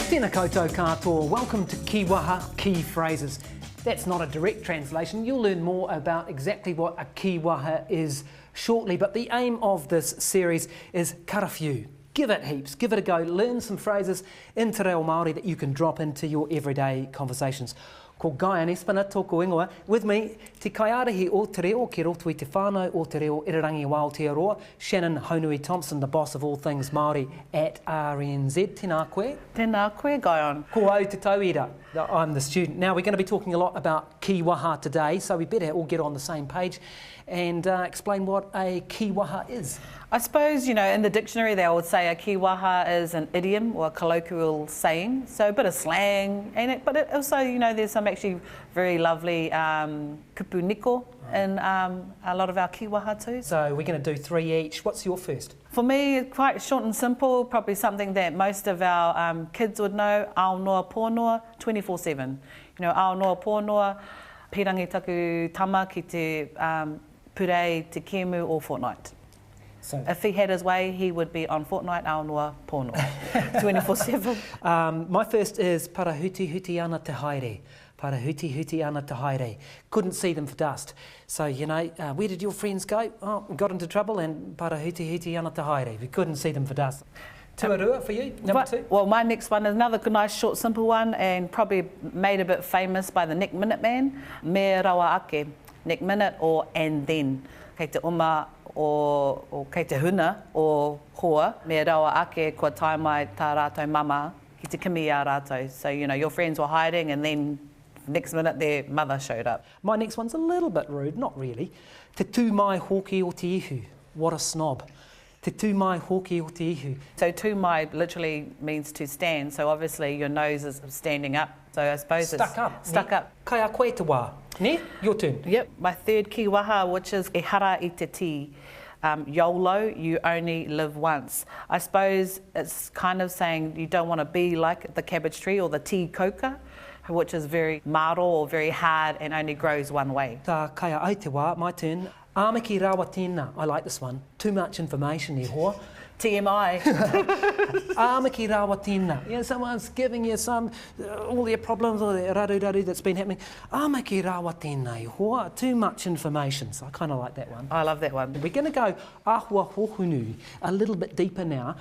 Tēnā koutou katoa. Welcome to Kīwaha, key phrases. That's not a direct translation. You'll learn more about exactly what a Kīwaha is shortly, but the aim of this series is karawhiu. Give it heaps, give it a go, learn some phrases in te reo Māori that you can drop into your everyday conversations. Ko Guy and Espana tōku ingoa. With me, te kaiarahi o te reo, ki roto I te whānau o te reo Irirangi o Aotearoa, Shannon Haunui Thompson, the boss of all things Māori at RNZ. Tēnā koe. Tēnā koe, Guyon. Ko au te tauira. I'm the student. Now, we're going to be talking a lot about Kīwaha today, so we better all get on the same page and explain what a Kīwaha is. I suppose, you know, in the dictionary they would say a Kīwaha is an idiom or a colloquial saying, so a bit of slang, but it also, you know, there's some actually very lovely kupu niko in a lot of our Kīwaha too. So we're going to do three each. What's your first? For me, quite short and simple, probably something that most of our kids would know, aonoa pōnoa, 24/7. You know, aonoa pōnoa, pirangi taku tama ki te purei, te kemu or fortnight. So, if he had his way, he would be on fortnight aonoa pōnoa, 24/7. My first is parahuti huti ana te haere. Parahuti huti ana te haere. Couldn't see them for dust. So, you know, where did your friends go? Oh, we got into trouble and parahuti huti ana te haere. We couldn't see them for dust. Tuarua for you, number two? Well, my next one is another nice, short, simple one and probably made a bit famous by the Neck Minute Man. Me rawa ake, neck minute or and then. Kei te oma o kei te huna o hoa, me rawa ake kua tae mai tā rātou mama ki te kimi a rātou. So, you know, your friends were hiding and then next minute their mother showed up. My next one's a little bit rude, not really. Te tū mai hoki o te ihu. What a snob. Te tū mai hoki o te ihu. So tū mai literally means to stand, so obviously your nose is standing up. So I suppose stuck it's up. Stuck up. Kai a koe te wā. Ne? Your turn. Yep, my third Kīwaha, which is e hara I te ti. YOLO, you only live once. I suppose it's kind of saying you don't want to be like the cabbage tree or the tea coca, which is very maro or very hard and only grows one way. Tā kai a au te wā, my turn. Āmiki rawa tēnā. I like this one. Too much information, e hoa. TMI. Āmiki rawa tēnā. You know, someone's giving you all their problems or their raru that's been happening. Āmiki rawa tēnā, e hoa. Too much information. So I kind of like that one. I love that one. We're going to go āhua hohunu a little bit deeper now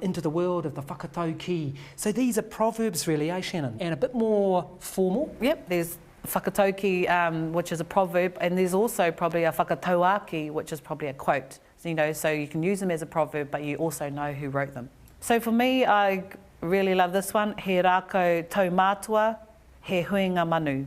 into the world of the whakatauki. So these are proverbs really, eh, Shannon? And a bit more formal. Yep, there's whakatauki, which is a proverb, and there's also probably a whakatauaki, which is probably a quote. So, you know, so you can use them as a proverb, but you also know who wrote them. So for me, I really love this one. He rākau taumātua, he huinga manu,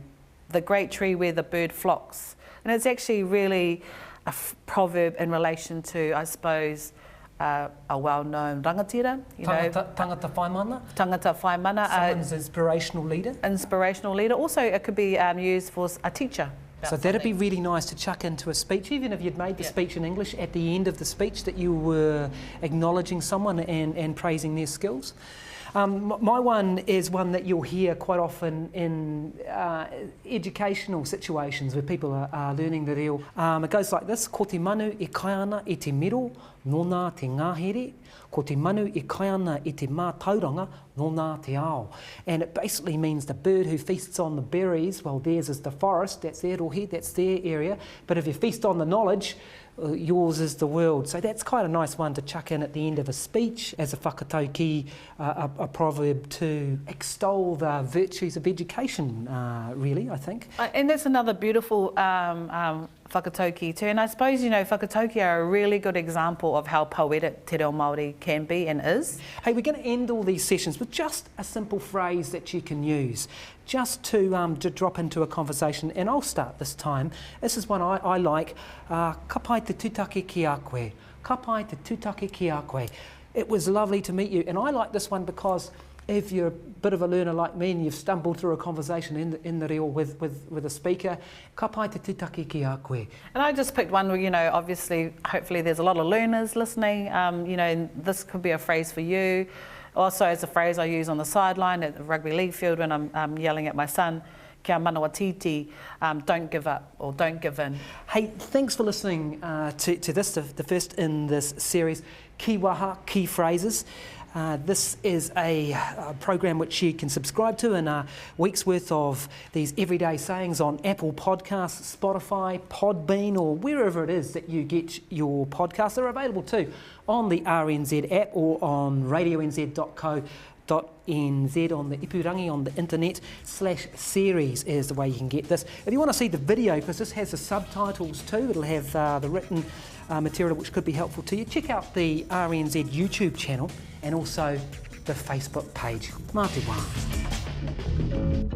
the great tree where the bird flocks. And it's actually really a proverb in relation to, I suppose, a well-known rangatira. You know, tangata whaimana. Tangata whaimana. Someone's inspirational leader. Inspirational leader. Also, it could be used for a teacher. So that'd be really nice to chuck into a speech, even if you'd made the speech in English, at the end of the speech that you were acknowledging someone and praising their skills. My one is one that you'll hear quite often in educational situations where people are learning the reo. It goes like this: ko te manu e kai ana e te miro, nō nā te ngahere. Ko te manu e kai ana e te mātauranga, nō nā te ao. And it basically means the bird who feasts on the berries, well, theirs is the forest, that's their rohe, that's their area. But if you feast on the knowledge, yours is the world. So that's quite a nice one to chuck in at the end of a speech as a whakatauki, a proverb to extol the virtues of education, really, I think. And that's another beautiful whakatauki too. And I suppose, you know, whakatauki are a really good example of how poetic te reo Māori can be and is. Hey, we're going to end all these sessions with just a simple phrase that you can use, just to drop into a conversation. And I'll start this time. This is one I like. Ka pai te tūtake ki a koe. Ka pai te tūtake ki a koe. It was lovely to meet you. And I like this one because if you're a bit of a learner like me and you've stumbled through a conversation in the reo with a speaker, ka pai te tūtake ki a koe. And I just picked one where, you know, obviously, hopefully there's a lot of learners listening. You know, and this could be a phrase for you. Also, it's a phrase I use on the sideline at the rugby league field when I'm yelling at my son. kia manawa titi, don't give up or don't give in. Hey, thanks for listening to this, the first in this series, Kīwaha, Key Phrases. This is a program which you can subscribe to in a week's worth of these everyday sayings on Apple Podcasts, Spotify, Podbean, or wherever it is that you get your podcasts. They're available too on the RNZ app or on radionz.co.nz on the Ipurangi on the internet /series is the way you can get this. If you want to see the video, because this has the subtitles too, it'll have the written material which could be helpful to you. Check out the RNZ YouTube channel and also the Facebook page. Mā te wā.